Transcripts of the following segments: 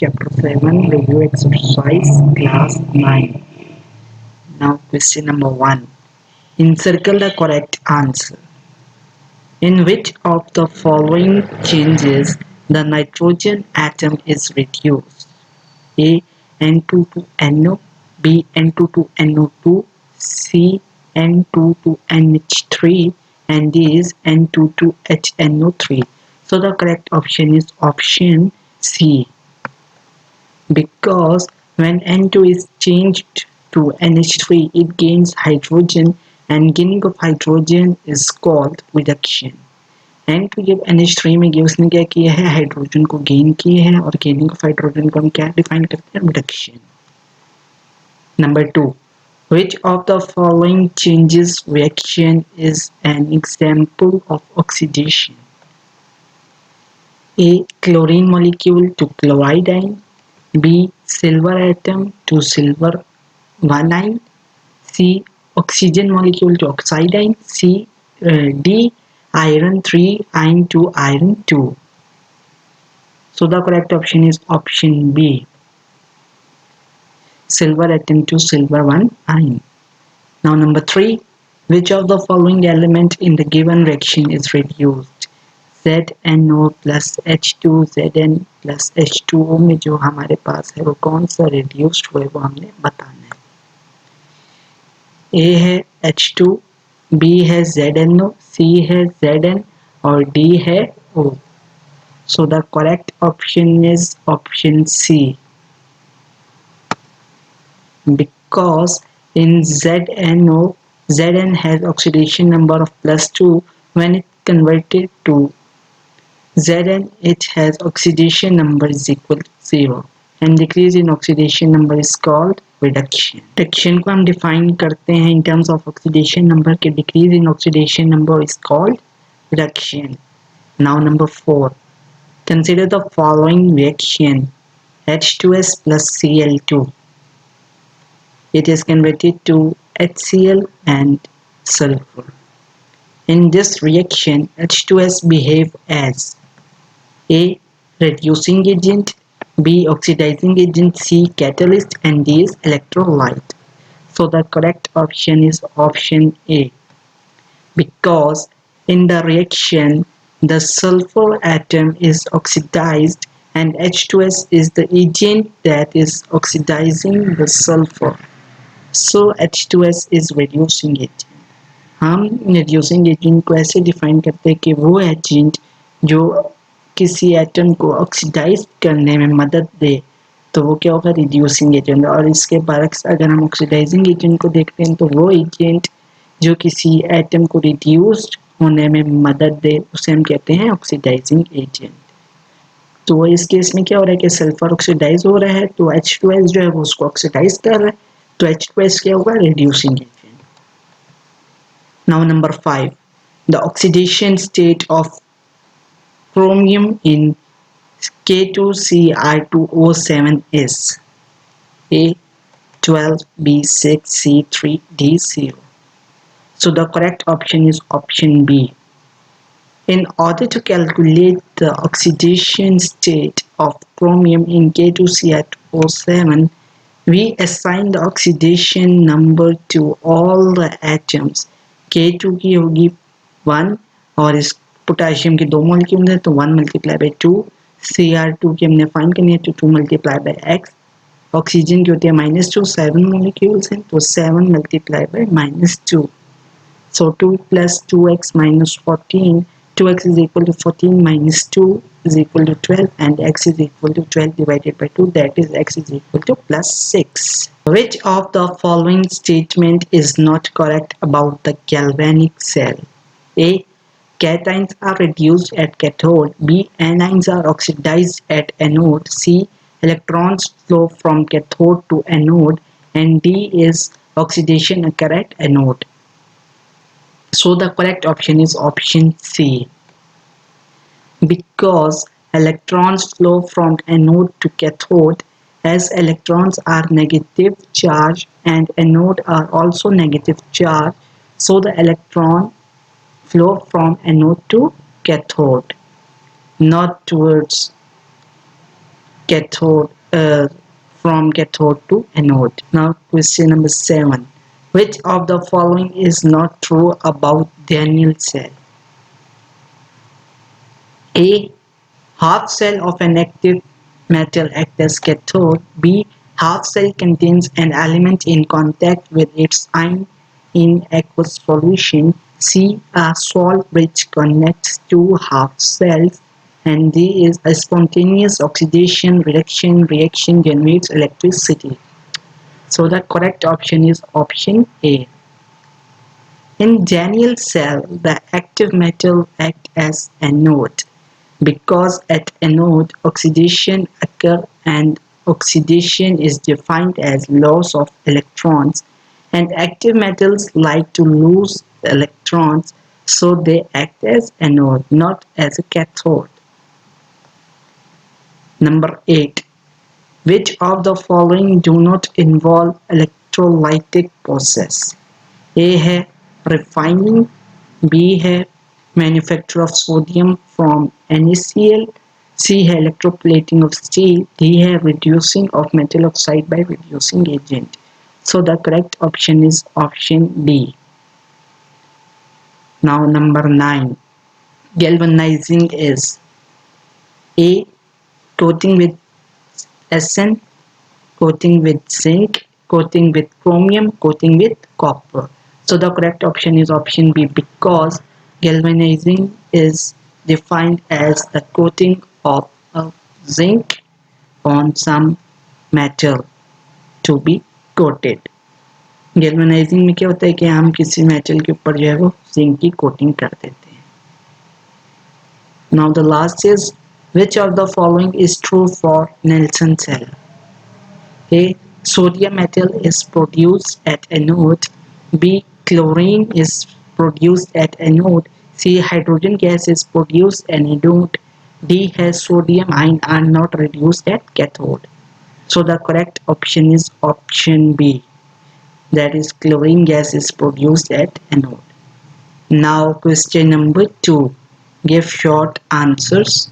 Chapter 7 Review Exercise Class 9. Now question number 1. Encircle the correct answer. In which of the following changes the nitrogen atom is reduced? A. N2 to NO, B. N2 to NO2, C. N2 to NH3, and D is N2 to HNO3. So the correct option is option C, because when N2 is changed to NH3 it gains hydrogen, and gaining of hydrogen is called reduction. N2 जब NH3 में गया उसने क्या किया है, hydrogen को gain किए हैं, और गेनिंग ऑफ हाइड्रोजन को हम क्या डिफाइन करते हैं, reduction. Number 2, which of the following changes reaction is an example of oxidation? A. Chlorine molecule to chloride ion, B. Silver atom to silver 1 ion, C. Oxygen molecule to oxide ion, D. Iron 3 ion to iron 2. So the correct option is option B, silver atom to silver 1 ion. Now number 3, which of the following element in the given reaction is reduced? ZNO plus H2 Zn plus H2O में जो हमारे पास है वो कौन सा reduced हुआ है वो हमने बताना है. A है H2, B है ZNO, C है Zn और D है O. So the correct option is option C, because in ZNO, Zn has oxidation number of +2. When it converted to Zn, it has oxidation number is equal to 0, and decrease in oxidation number is called reduction. Reduction को हम define करते हैं in terms of oxidation number के decrease in oxidation number is called reduction. Now number 4, consider the following reaction: H2S plus Cl2. It is converted to HCl and sulfur. In this reaction, H2S behave as A. reducing agent, B. oxidizing agent, C. catalyst, and D is electrolyte. So the correct option is option A, because in the reaction the sulfur atom is oxidized and H2S is the agent that is oxidizing the sulfur. So H2S is reducing agent. हम reducing agent को ऐसे define करते हैं कि वो agent जो किसी atom को ऑक्सीडाइज करने में मदद दे तो वो क्या होगा, रिड्यूसिंग एजेंट. और इसके बरक्स अगर हम ऑक्सीडाइजिंग एजेंट को देखते हैं तो वो एजेंट जो किसी एटम को रिड्यूस्ड होने में मदद दे उसे हम कहते हैं ऑक्सीडाइजिंग एजेंट. तो इस केस में क्या हो रहा है कि सल्फर ऑक्सीडाइज हो रहा है तो H2S जो है वो उसको ऑक्सीडाइज कर रहा है, तो H2S क्या होगा, reducing agent. Now number 5, the oxidation state of chromium in K2Cr2O7 is A 12, B 6, C 3, D 0. So the correct option is option B. In order to calculate the oxidation state of chromium in K2Cr2O7, we assign the oxidation number to all the atoms. K2 की होगी 1 और इस potassium के 2 molecule है तो 1 multiply by 2. Cr2 की हमने find करनी है तो 2 मल्टीप्लाई बाई x. ऑक्सीजन की होती है -2, 7 मॉलिक्यूल्स हैं तो 7 multiply by -2. So 2 plus 2x minus 14, 2x is equal to 14 minus 2 is equal to 12, and x is equal to 12 divided by 2, that is x is equal to plus 6. Which of the following statement is not correct about the galvanic cell? A. Cations are reduced at cathode. B. Anions are oxidized at anode. C. Electrons flow from cathode to anode, and D is oxidation occur at anode. So the correct option is option C, because electrons flow from anode to cathode, as electrons are negative charge and anode are also negative charge, so the electron flow from anode to cathode, not towards cathode from cathode to anode. Now question number 7. Which of the following is not true about Daniell cell? A. Half cell of an active metal acts as cathode. B. Half cell contains an element in contact with its ion in aqueous solution. C. A salt bridge connects two half cells. And D is a spontaneous oxidation reaction generates electricity. So the correct option is option A. In Daniell cell, the active metal acts as anode. Because at anode oxidation occurs and oxidation is defined as loss of electrons, and active metals like to lose electrons, so they act as anode, not as a cathode. Number 8. Which of the following do not involve electrolytic process? A है refining, B है manufacture of sodium from NaCl, C है electroplating of steel, D है reducing of metal oxide by reducing agent. So the correct option is option D. Now number 9. Galvanizing is A. Coating with SN, coating with zinc, coating with chromium, coating with copper. So the correct option is option B, because galvanizing is defined as the coating of a zinc on some metal to be coated. Galvanising में क्या होता है कि हम किसी metal के ऊपर जो है वो जिंक की कोटिंग कर देते हैं. Now the last is, which of the following is true for Nelson cell? A. Sodium metal is produced at anode. B. Chlorine is produced at anode. C. Hydrogen gas is produced at anode. D. Has sodium ion are not reduced at cathode. So the correct option is option B. That is, chlorine gas is produced at anode. Now question number 2. Give short answers.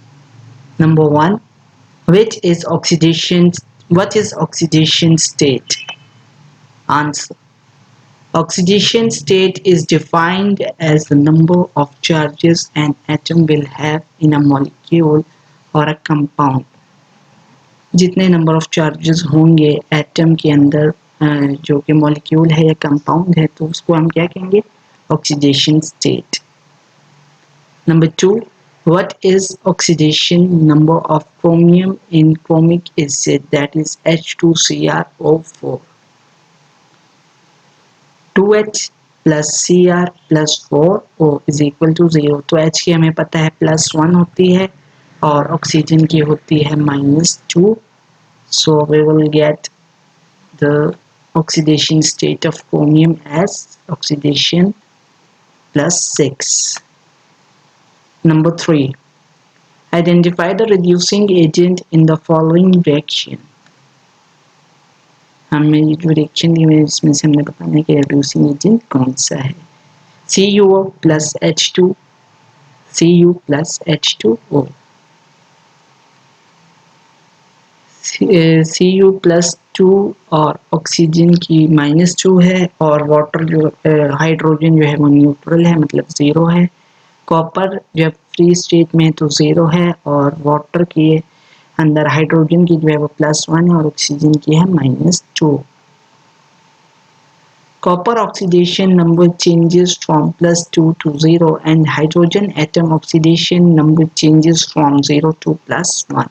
Number 1. What is oxidation state? Answer. Oxidation state is defined as the number of charges an atom will have in a molecule or a compound. जितने number of charges होंगे atom के अंदर जो कि molecule है या compound है, तो उसको हम क्या कहेंगे? Oxidation state. Number 2. What is oxidation number of chromium in chromic acid, that is H2CrO4? 2H plus Cr plus 4O is equal to 0. तो H की हमें पता है +1 होती है और ऑक्सीजन की होती है -2. So we will get the oxidation state of chromium as oxidation +6. Number 3. Identify the reducing agent in the following reaction. हमें ये जो रिएक्शन दी हुई है इसमें से हमने बताना है कि reducing agent कौन सा है. CuO plus H2, Cu plus H2O. Cu plus 2 और ऑक्सीजन की -2 है, और वाटर जो हाइड्रोजन जो है वो न्यूट्रल है, मतलब 0 है. कॉपर जब फ्री स्टेट में तो 0 है, और वाटर के अंदर हाइड्रोजन की जो है वो +1 है और ऑक्सीजन की है -2. Copper oxidation number changes from +2 to 0, and hydrogen atom oxidation number changes from 0 to +1.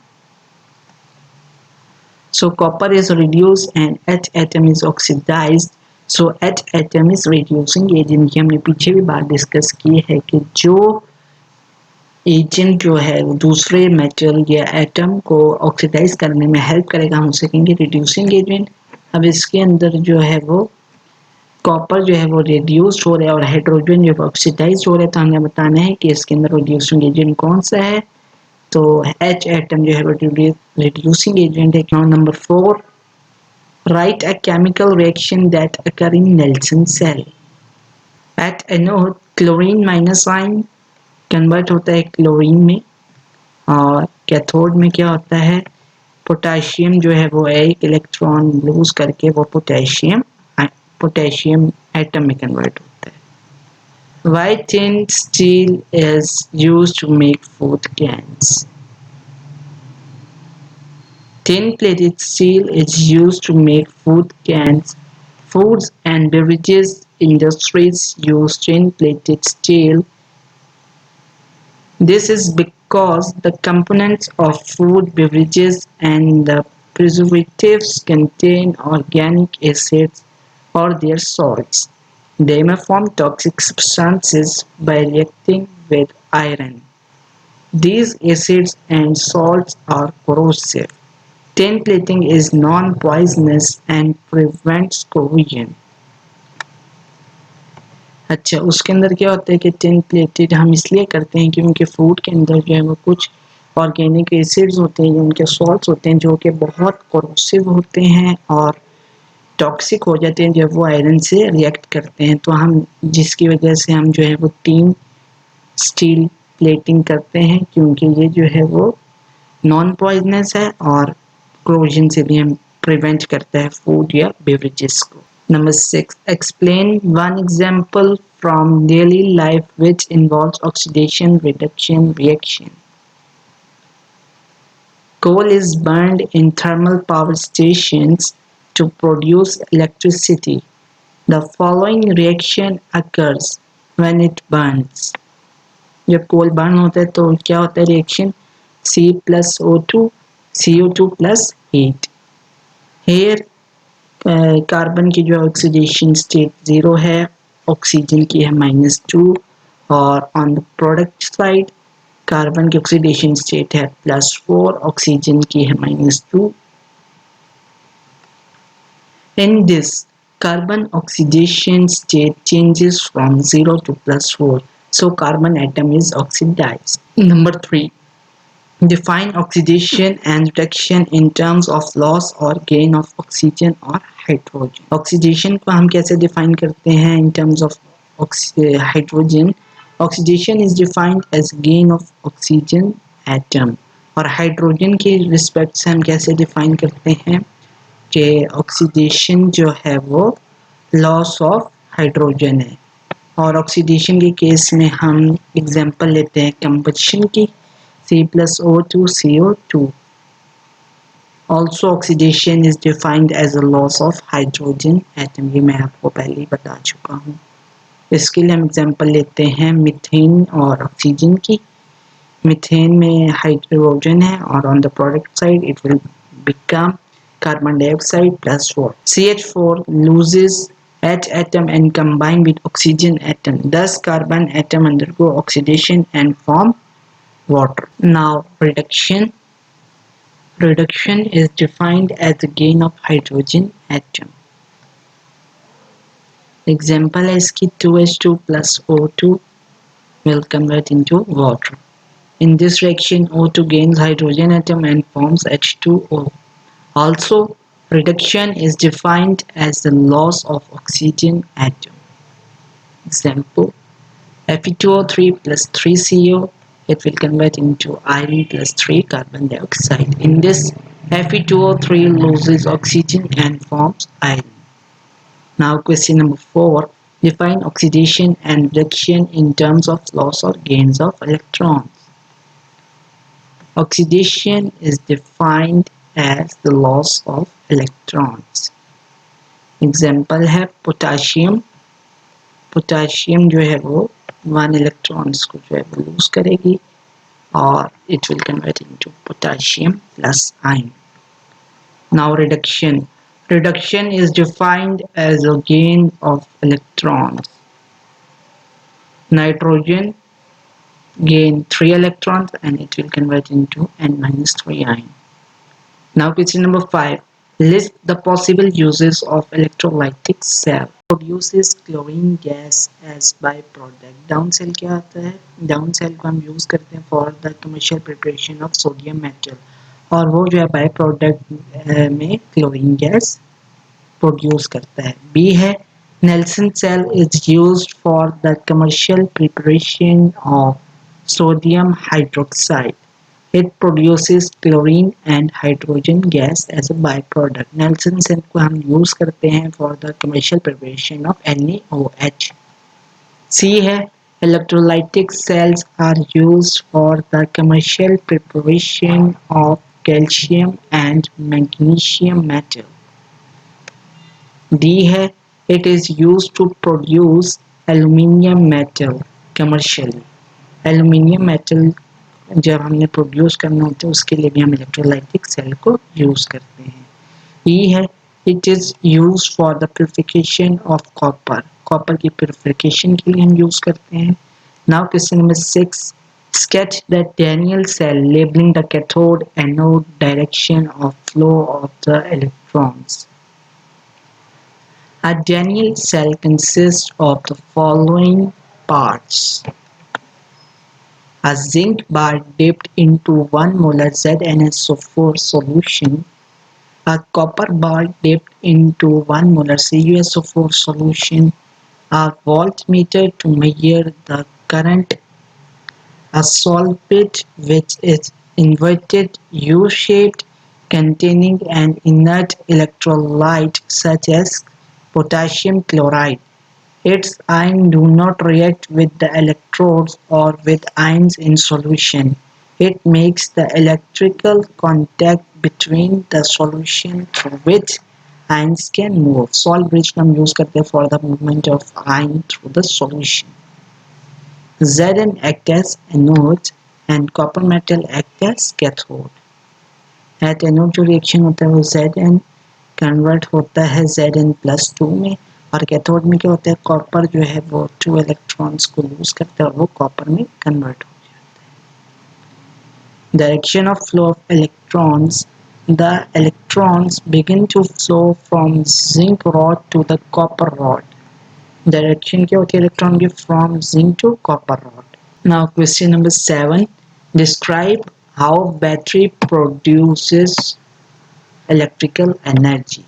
So copper is reduced and H atom is oxidized. So H atom is reducing agent. की हमने पीछे भी बात डिस्कस की है कि जो एजेंट जो है वो दूसरे मेटल या एटम को ऑक्सीडाइज करने में हेल्प करेगा, हम उसे कहेंगे रिड्यूसिंग एजेंट. अब इसके अंदर जो है वो कॉपर जो है वो रिड्यूस्ड हो रहा है और हाइड्रोजन जो है ऑक्सीडाइज हो रहा है, तो हमें बताना है कि इसके अंदर रिड्यूसिंग एजेंट कौन सा है. तो H atom जो है वो reducing agent है. Now number 4. Write a chemical reaction that occur in Nelson cell. At anode, chlorine minus ion convert होता है क्लोरीन में, और कैथोड में क्या होता है? पोटेशियम जो है वो एक इलेक्ट्रॉन लूज करके वो पोटेशियम एटम में कन्वर्ट होता है। Why tin steel is used to make food cans? Tin plated steel is used to make food cans. Foods and beverages industries use tin plated steel. This is because the components of food, beverages, and the preservatives contain organic acids or their salts. They may form toxic substances by reacting with iron. These acids and salts are corrosive. Tin plating is non-poisonous and prevents corrosion. अच्छा, उसके अंदर क्या होता है कि tin plated हम इसलिए करते हैं क्योंकि फूड के अंदर जो है वो कुछ ऑर्गेनिक एसिड्स होते हैं, उनके सॉल्ट्स होते हैं जो कि बहुत करोसिव होते हैं और टॉक्सिक हो जाते हैं जब वो आयरन से रिएक्ट करते हैं। तो हम जिसकी वजह से हम जो है वो टिन स्टील प्लेटिंग करते हैं क्योंकि ये जो है वो नॉन पॉइजनस है और क्रोजन से भी हम प्रिवेंट करता है फूड या बेवरेजेस को। Number 6. Explain one example from daily life which involves oxidation reduction reaction. Coal is burned in thermal power stations to produce electricity. The following reaction occurs when it burns. जब कोल burn होता है तो क्या होता है reaction? C plus O2, CO2 plus heat. Here carbon की जो oxidation state 0 है, ऑक्सीजन की है -2 और on the product side carbon की ऑक्सीडेशन स्टेट है +4, ऑक्सीजन की है -2. In this, carbon oxidation state changes from 0 to +4, so carbon atom is oxidized. Number 3. Define oxidation and reduction in terms of loss or gain of oxygen or hydrogen. Oxidation को हम कैसे define करते हैं in terms of hydrogen? Oxidation is defined as gain of oxygen atom और hydrogen के respect से हम कैसे define करते हैं कि oxidation जो है वो loss of hydrogen है और oxidation के केस में हम example लेते हैं combustion की C plus O2 CO2. Also oxidation is defined as a loss of hydrogen atom. ये मैं आपको पहले ही बता चुका हूँ। इसके लिए हम एग्जांपल लेते हैं मीथेन और ऑक्सीजन की। मीथेन में हाइड्रोजन है और on the product side it will become carbon dioxide +4. CH4 loses H atom and combine with oxygen atom. Thus carbon atom undergo oxidation and form water. Now reduction. Reduction is defined as the gain of hydrogen atom. Example है इसकी 2H2 plus O2 will convert into water. In this reaction O2 gains hydrogen atom and forms H2O. Also reduction is defined as the loss of oxygen atom. Example Fe2O3 plus 3CO, it will convert into iron plus 3 carbon dioxide. In this, Fe2O3 loses oxygen and forms iron. Now question number 4. Define oxidation and reduction in terms of loss or gains of electrons. Oxidation is defined as the loss of electrons. Example है potassium. Potassium जो है वो 1 electrons को जो है वो lose करेगी और it will convert into potassium plus iron. Now reduction. Reduction is defined as a gain of electrons. Nitrogen gain 3 electrons and it will convert into N-3 ion. Now question number 5. List the possible uses of electrolytic cell. Produces chlorine gas as byproduct. Down cell क्या आता है? Down cell को हम use करते हैं for the commercial preparation of sodium metal और वो जो है बाई प्रोडक्ट में क्लोरीन गैस प्रोड्यूस करता है। बी है Nelson cell is used for the commercial preparation of sodium hydroxide. It produces chlorine and hydrogen gas as a byproduct. Nelson cell को हम use करते हैं for the commercial preparation of NaOH. C है electrolytic cells are used for the commercial preparation of calcium and magnesium metal. D है it is used to produce aluminium metal commercially. Aluminium metal जब हमने produce करना होता है उसके लिए भी हम इलेक्ट्रोलाइटिक सेल को यूज करते हैं. ई है it is use for the purification of copper. Copper की प्यूरिफिकेशन के लिए हम यूज करते हैं. Now question number 6. Sketch the Daniell cell labeling the cathode anode direction of flow of the electrons. A Daniell cell consists of the following parts: a zinc bar dipped into 1 molar ZnSO4 solution, a copper bar dipped into 1 molar CuSO4 solution, a voltmeter to measure the current, a solvent which is inverted U-shaped containing an inert electrolyte such as potassium chloride. Its ions do not react with the electrodes or with ions in solution. It makes the electrical contact between the solution through which ions can move. Salt bridge का हम use करते हैं for the movement of ion through the solution. Zn act as anode and copper metal act as cathode. At anode जो reaction होता है वो Zn convert होता है Zn+2 में, और कैथोड में क्या होता है कॉपर जो है वो 2 इलेक्ट्रॉन्स को लूज करता है और वो कॉपर में कन्वर्ट हो जाता है. Direction of flow of electrons. The electrons begin to flow from zinc rod to the copper rod. Direction क्या होती है इलेक्ट्रॉन की from zinc to copper rod. Now question number 7. Describe how battery produces electrical energy.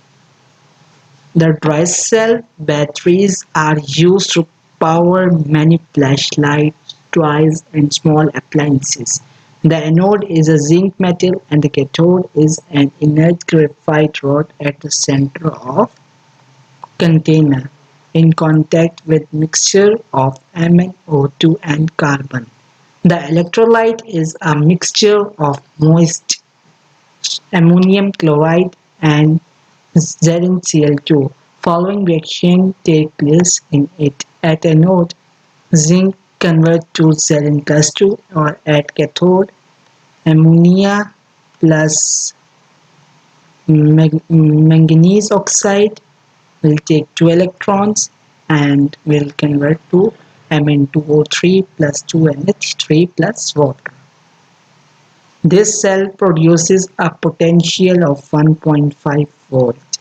The dry cell batteries are used to power many flashlights, toys, and small appliances. The anode is a zinc metal and the cathode is an inert graphite rod at the center of container in contact with mixture of MnO2 and carbon. The electrolyte is a mixture of moist ammonium chloride and ZnCl2. Following reaction take place in it. At anode, zinc convert to Zn+2, or at cathode, ammonia plus manganese oxide will take 2 electrons and will convert to Mn2O3 plus 2NH3 plus water. This cell produces a potential of 1.5 volt.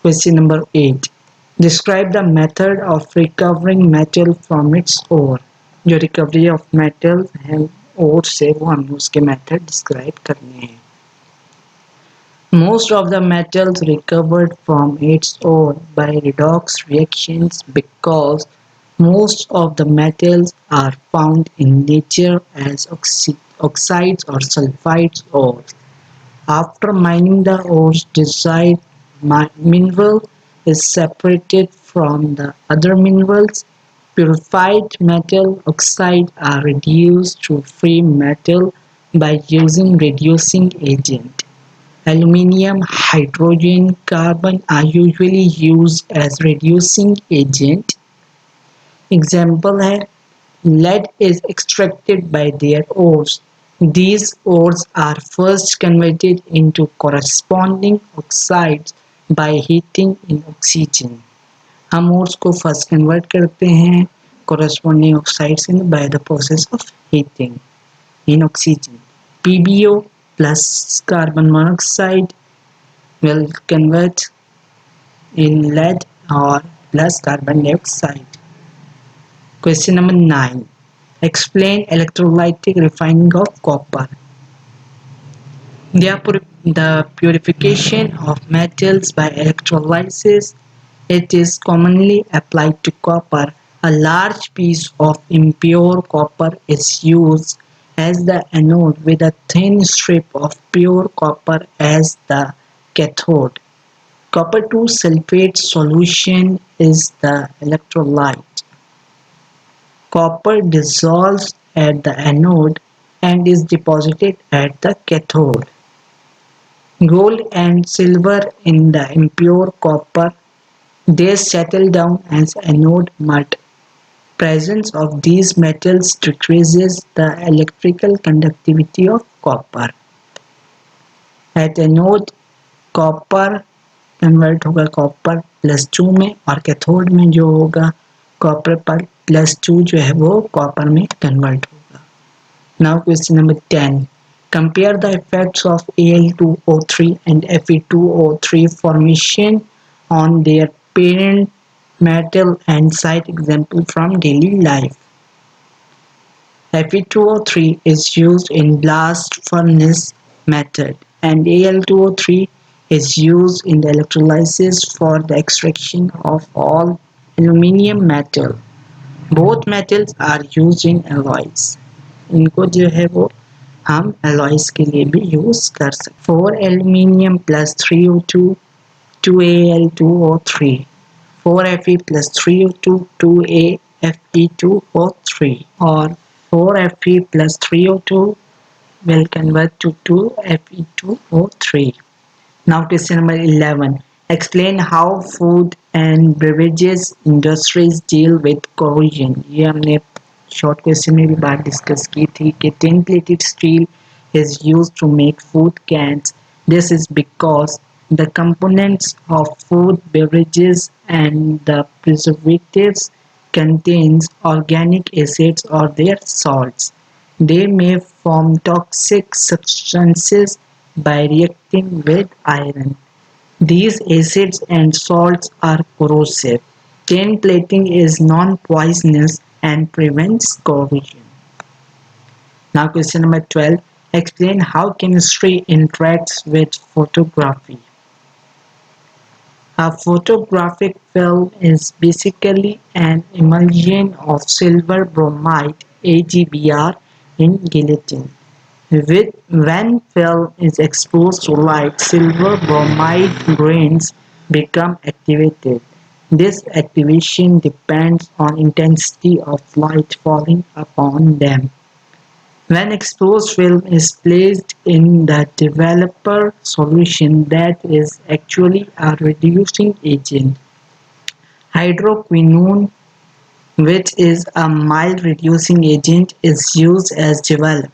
Question number 8. Describe the method of recovering metal from its ore. जो recovery of metal है ore से वो हम उसके method describe करने हैं. Most of the metals recovered from its ore by redox reactions because most of the metals are found in nature as oxides or sulfides ores. After mining the ore's desired mineral is separated from the other minerals. Purified metal oxide are reduced to free metal by using reducing agent. Aluminium, hydrogen, carbon are usually used as reducing agent. Example है lead is extracted by their ores. These ores are first converted into corresponding oxides by heating in oxygen. हम ores को first convert करते हैं corresponding oxides in by the process of heating in oxygen. PbO plus carbon monoxide will convert in lead or plus carbon dioxide. Question number 9. Explain electrolytic refining of copper. The purification of metals by electrolysis. It is commonly applied to copper. A large piece of impure copper is used has the anode with a thin strip of pure copper as the cathode. Copper 2 sulfate solution is the electrolyte. Copper dissolves at the anode and is deposited at the cathode. Gold and silver in the impure copper, they settle down as anode mud. Presence of these metals decreases the electrical conductivity of copper. At anode, copper convert होगा copper +2 में और cathode में जो होगा copper पर +2 जो है वो कॉपर में कन्वर्ट होगा. Now question number 10. Compare the effects of Al2O3 and Fe2O3 formation on their parent metal and cite example from daily life. Fe2O3 is used in blast furnace method and Al2O3 is used in the electrolysis for the extraction of all aluminium metal. Both metals are used in alloys. इनको जो है वो हम alloys के लिए भी use कर सकते. 4 aluminium plus 3O2 2Al2O3 4Fe plus 3O2 2AFE2O3 और 4Fe plus 3O2 will convert to 2Fe2O3. Now question number 11. Explain how food and beverages industries deal with corrosion. ये हमने short question में भी बात discuss की थी कि tin plated steel is used to make food cans. This is because the components of food, beverages and the preservatives contains organic acids or their salts. They may form toxic substances by reacting with iron. These acids and salts are corrosive. Tin plating is non-poisonous and prevents corrosion. Now question number 12. Explain how chemistry interacts with photography. A photographic film is basically an emulsion of silver bromide (AgBr) in gelatin. When film is exposed to light, silver bromide grains become activated. This activation depends on intensity of light falling upon them. When exposed film is placed in the developer solution that is actually a reducing agent. Hydroquinone, which is a mild reducing agent, is used as developer.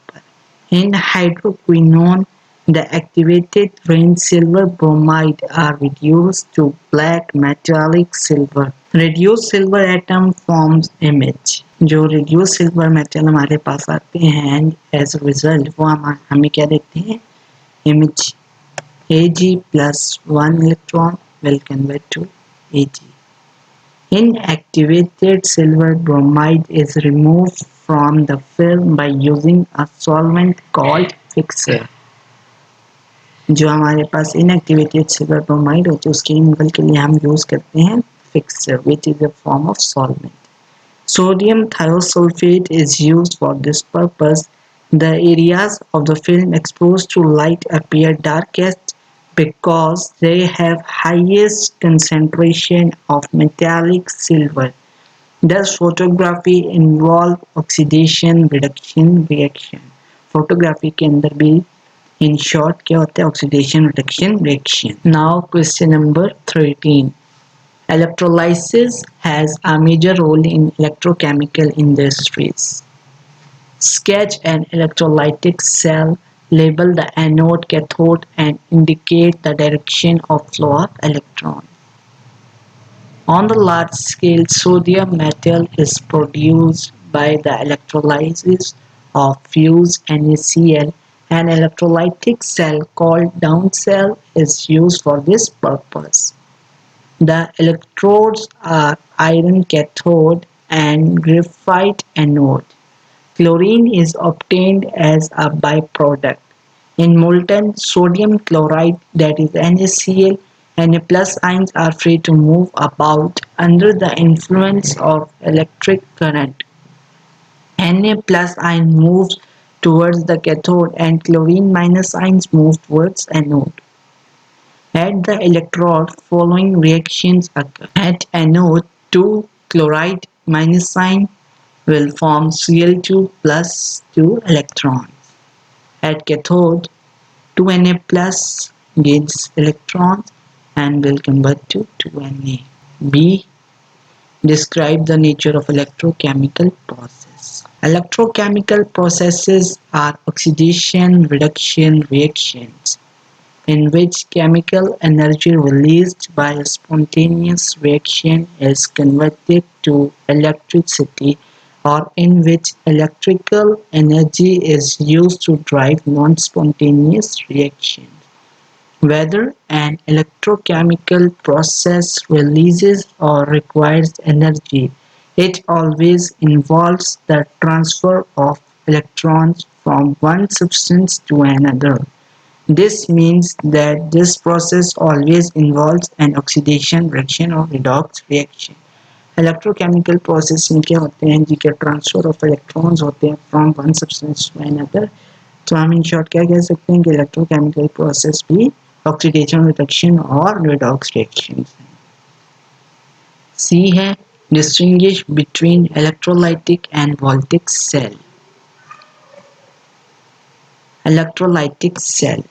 In hydroquinone, the activated grains silver bromide are reduced to black metallic silver. Reduced silver atom forms image. जो reduced silver metal हमारे पास आते हैं and as a result वो हमें क्या देते हैं image. Ag plus 1 electron will convert to Ag. Inactivated silver bromide is removed from the film by using a solvent called fixer. जो हमारे पास inactivated silver bromide होती है उसके रिमूवल के लिए हम यूज करते हैं fixer, which is a form of solvent. Sodium thiosulfate is used for this purpose. The areas of the film exposed to light appear darkest because they have highest concentration of metallic silver. Thus photography involve oxidation reduction reaction. Photography के अंदर भी in short क्या होता है oxidation reduction reaction. Now question number 13. Electrolysis has a major role in electrochemical industries. Sketch an electrolytic cell, label the anode, cathode and indicate the direction of flow of electron. On the large scale, sodium metal is produced by the electrolysis of fused NaCl. An electrolytic cell called downcell is used for this purpose. The electrodes are iron cathode and graphite anode. Chlorine is obtained as a byproduct. In molten sodium chloride, that is NaCl, Na plus ions are free to move about under the influence of electric current. Na plus ion moves towards the cathode and chlorine minus signs move towards anode. At the electrode, following reactions occur. At anode, 2 chloride minus sign will form Cl2 plus 2 electrons. At cathode, 2Na plus gains electrons and will convert to 2Na. B. Describe the nature of electrochemical process. Electrochemical processes are oxidation reduction reactions in which chemical energy released by a spontaneous reaction is converted to electricity, or in which electrical energy is used to drive non-spontaneous reactions. Whether an electrochemical process releases or requires energy, it always involves the transfer of electrons from one substance to another. This means that this process always involves an oxidation reaction or redox reaction. Electrochemical process में क्या होते हैं जी के transfer of electrons होते हैं from one substance to another. तो हम in short क्या कह सकते हैं कि इलेक्ट्रोकेमिकल प्रोसेस भी ऑक्सीडेशन रिडक्शन और रिडॉक्स रिएक्शंस हैं. सी है distinguish between electrolytic and voltaic cell. Electrolytic cell,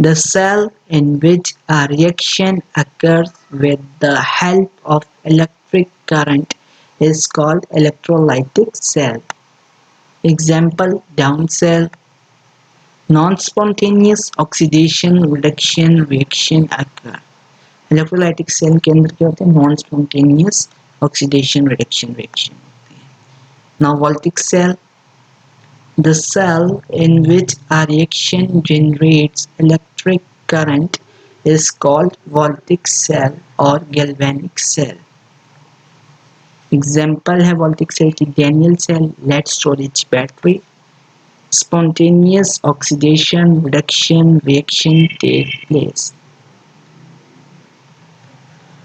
the cell in which a reaction occurs with the help of electric current is called electrolytic cell. Example, down cell. Non-spontaneous oxidation reduction reaction occur. Electrolytic cell के अंदर क्या होते हैं? Non spontaneous oxidation reduction reaction होते हैं. Now voltaic cell, the cell in which a reaction generates electric current is called voltaic cell or galvanic cell. Example है voltaic cell की Daniell cell, lead storage battery. Spontaneous oxidation reduction reaction take place.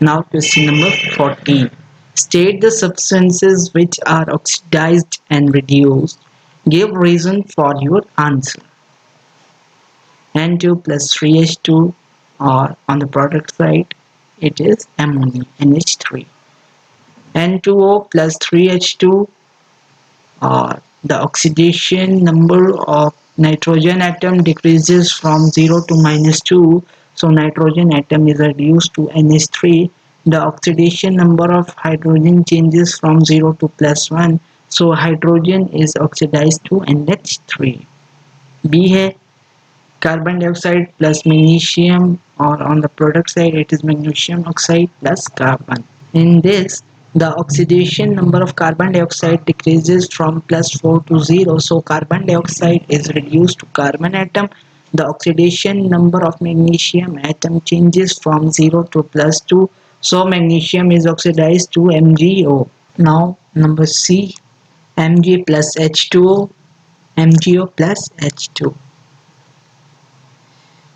Now question number 14. State the substances which are oxidized and reduced. Give reason for your answer. N2 plus 3H2, or on the product side it is ammonia, NH3. N2O plus 3H2, or the oxidation number of nitrogen atom decreases from 0 to -2, so nitrogen atom is reduced to NH3. The oxidation number of hydrogen changes from 0 to +1, so hydrogen is oxidized to NH3. B है carbon dioxide plus magnesium, or on the product side it is magnesium oxide plus carbon. In this, the oxidation number of carbon dioxide decreases from +4 to 0, so carbon dioxide is reduced to carbon atom. The oxidation number of magnesium atom changes from 0 to +2, so magnesium is oxidized to MgO. Now number C, Mg plus H2O, MgO plus H2.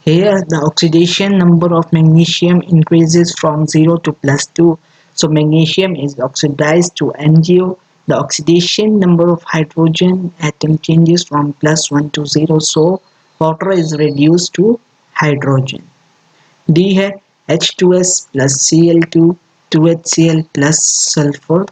Here the oxidation number of magnesium increases from 0 to +2, so magnesium is oxidized to MgO. The oxidation number of hydrogen atom changes from +1 to 0, so water is reduced to hydrogen. D है H2S plus Cl2, 2HCl plus sulfur.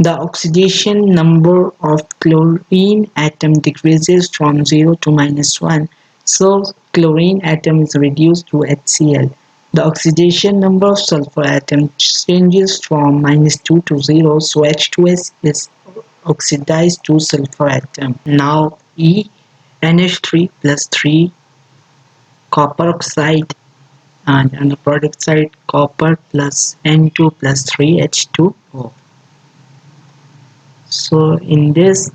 The oxidation number of chlorine atom decreases from 0 to -1, so chlorine atom is reduced to HCl. The oxidation number of sulfur atom changes from -2 to 0, so H2S is oxidized to sulfur atom. Now E, NH3 plus 3 copper oxide, and on the product side copper plus N2 plus 3 H2O. So in this,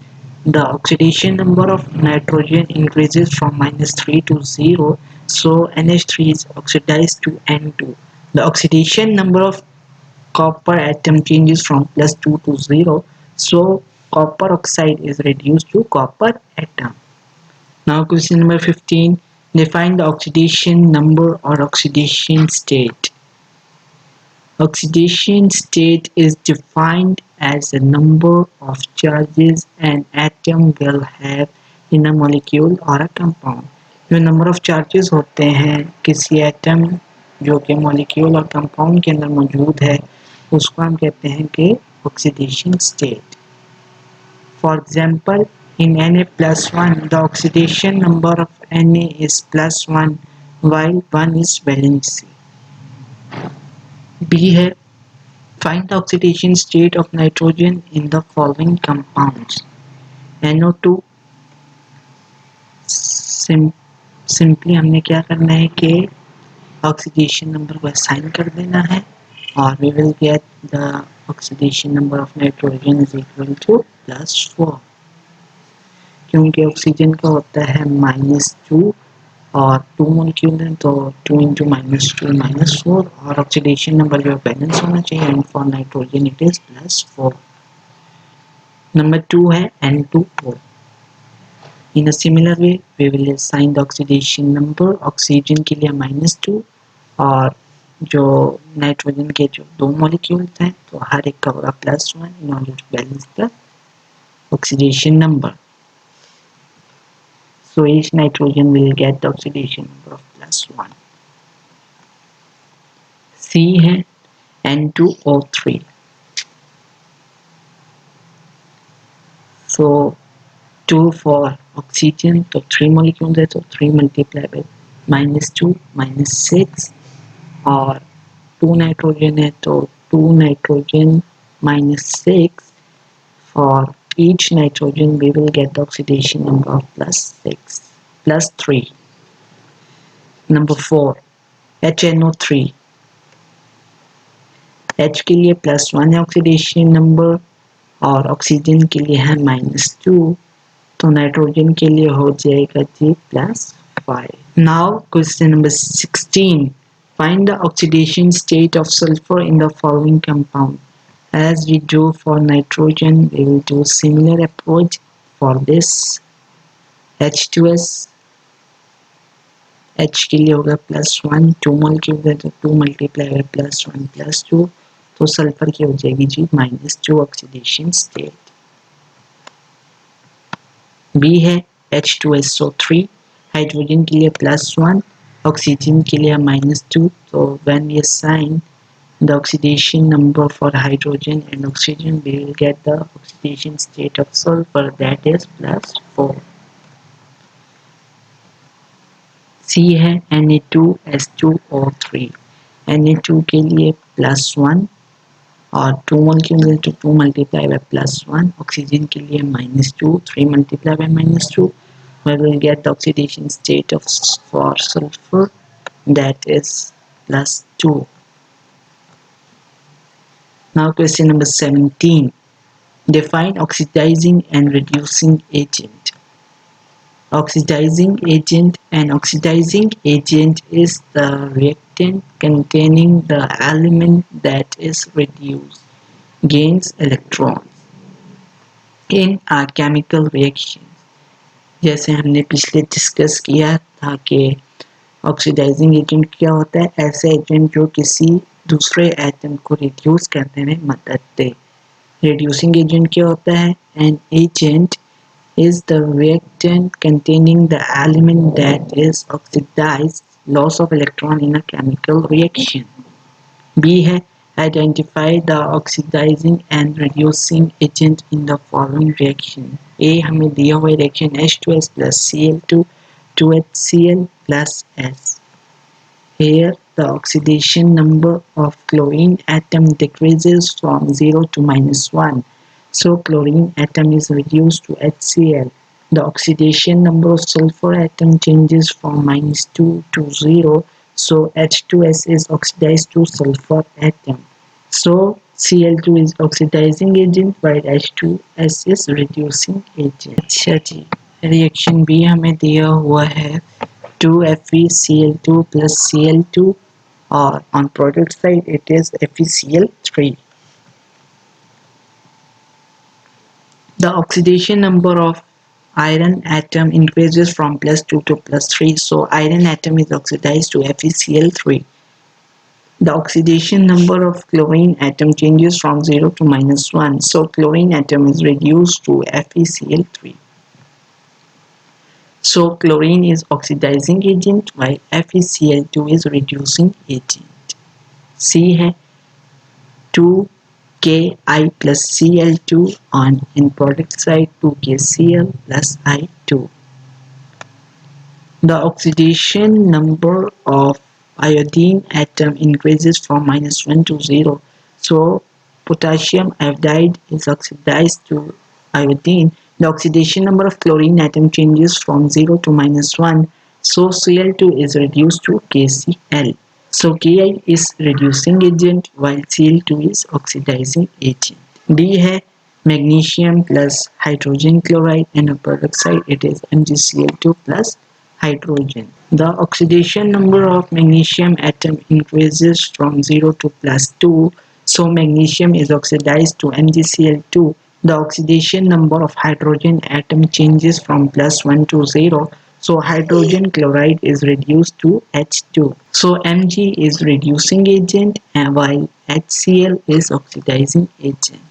the oxidation number of nitrogen increases from -3 to 0, so NH3 is oxidized to N2. The oxidation number of copper atom changes from +2 to 0, so copper oxide is reduced to copper atom. Now question number 15. Define the oxidation number or oxidation state. Oxidation state is defined as the number of charges an atom will have in a molecule or a compound. जो number of charges होते हैं किसी atom जो कि molecule और compound के अंदर मौजूद है उसको हम कहते हैं कि oxidation state. For example, in Na+1 the oxidation number of Na is +1 while 1 is valency. B है find the oxidation state of nitrogen in the following compounds. NO2 simply हमने क्या करना है कि ऑक्सीडेशन नंबर को असाइन कर देना है और we will get the oxidation number of nitrogen is equal to +4 क्योंकि ऑक्सीजन का होता है -2 और 2 मोलिक्यूल है तो 2 into -2 -4 और ऑक्सीडेशन नंबर जो बैलेंस होना चाहिए and for nitrogen it is +4. Number 2 है N2O. In a similar way, we will assign the oxidation number. Oxygen के लिए -2 और जो नाइट्रोजन के जो 2 molecules हैं तो हर एक का होगा +1 in order to balance the oxidation number. So each nitrogen will get the oxidation number of +1. C है N2O3. So 2 for oxygen तो 3 molecules है तो 3 multiplied by -2 -6 और 2 nitrogen है तो 2 nitrogen -6 for each nitrogen we will get the oxidation number of +3. Number 4 HNO3. H के लिए +1 है ऑक्सीडेशन नंबर और ऑक्सीजन के लिए है -2 तो नाइट्रोजन के लिए हो जाएगा जी +5. Now question number 16. Find the oxidation state of sulfur in the following compound. As we do for nitrogen, we will do similar approach for this. H2S H के लिए होगा +1 2 molecule है तो 2 multiply by +1 +2 तो सल्फर की हो जाएगी जी -2 oxidation state. B है H2SO3. हाइड्रोजन के लिए +1 ऑक्सीजन के लिए -2 तो when we assign the oxidation number for hydrogen and oxygen we will get the oxidation state of sulfur that is +4. C है Na2S2O3. Na2 के लिए +1 और 2 molecules तो 2 multiply by +1 ऑक्सीजन के लिए -2 3 multiply by -2 we will get the oxidation state of for sulfur that is +2. Now question number 17. Define oxidizing and reducing agent. Oxidizing agent. An oxidizing agent is the reactant containing the element that is reduced gains electrons in a chemical reaction. जैसे हमने पिछले discuss किया था कि oxidising agent क्या होता है, ऐसा एजेंट जो किसी दूसरे एटम को रिड्यूस करने में मदद दे. रिड्यूसिंग एजेंट क्या होता है? An agent is the reactant containing the element that is oxidized, loss of electron in a chemical reaction. B है identify the oxidizing and reducing agent in the following reaction. A हमें दिया हुआ reaction H2S plus Cl2 2HCl plus S. Here the oxidation number of chlorine atom decreases from 0 to -1. So chlorine atom is reduced to HCl. The oxidation number of sulfur atom changes from -2 to 0. So H2S is oxidized to sulfur atom. So Cl2 is oxidizing agent while H2S is reducing agent. अच्छा जी, reaction B हमें दिया हुआ है 2FeCl2 plus Cl2 और on product side it is FeCl3. The oxidation number of iron atom increases from +2 to +3, so iron atom is oxidized to FeCl3. The oxidation number of chlorine atom changes from 0 to -1. So chlorine atom is reduced to FeCl3. So chlorine is oxidizing agent while FeCl2 is reducing agent. C है 2Ki plus Cl2 on in product side 2KCl plus I2. The oxidation number of iodine atom increases from -1 to 0. So potassium iodide is oxidized to iodine. The oxidation number of chlorine atom changes from 0 to -1. So Cl2 is reduced to KCl. So Ki is reducing agent while Cl2 is oxidizing agent. D है magnesium plus hydrogen chloride and on product side it is MgCl2 plus hydrogen. The oxidation number of magnesium atom increases from 0 to +2. So magnesium is oxidized to MgCl2. The oxidation number of hydrogen atom changes from +1 to 0. So hydrogen chloride is reduced to H2. So Mg is reducing agent and while HCl is oxidizing agent.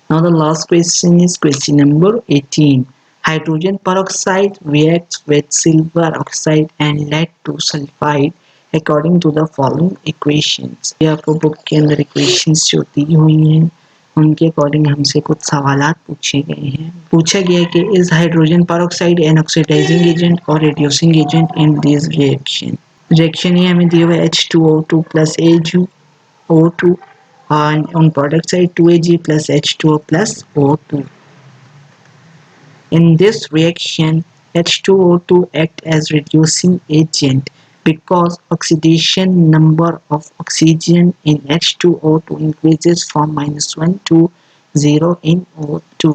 Now the last question is question number 18. Hydrogen peroxide reacts with silver oxide and lead to sulfide according to the following equations. ये आपको book के अंदर equations जो दी हुई हैं उनके according हमसे कुछ सवालात पूछे गए हैं. पूछा गया है कि is hydrogen peroxide an oxidizing agent or reducing agent in this reaction? Reaction ये हमें दिया हुआ है H2O2 plus AgO2 and on product side 2Ag plus H2O plus O2. In this reaction, H2O2 acts as reducing agent because oxidation number of oxygen in H2O2 increases from -1 to 0 in O2.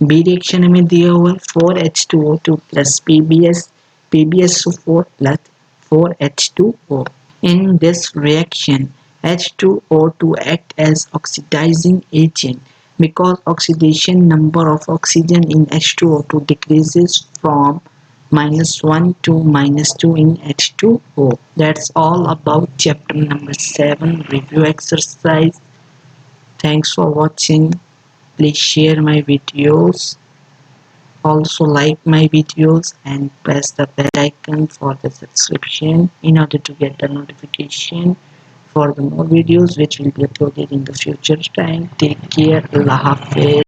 B reaction हमें दिया हुआ है 4H2O2 plus PbSO4 plus 4H2O. In this reaction, H2O2 acts as oxidizing agent because oxidation number of oxygen in H2O2 decreases from -1 to -2 in H2O. That's all about chapter number 7 review exercise. Thanks for watching. Please share my videos. Also like my videos and press the bell icon for the subscription in order to get the notification for the more videos which will be uploaded in the future time. Take care. Allah Hafiz.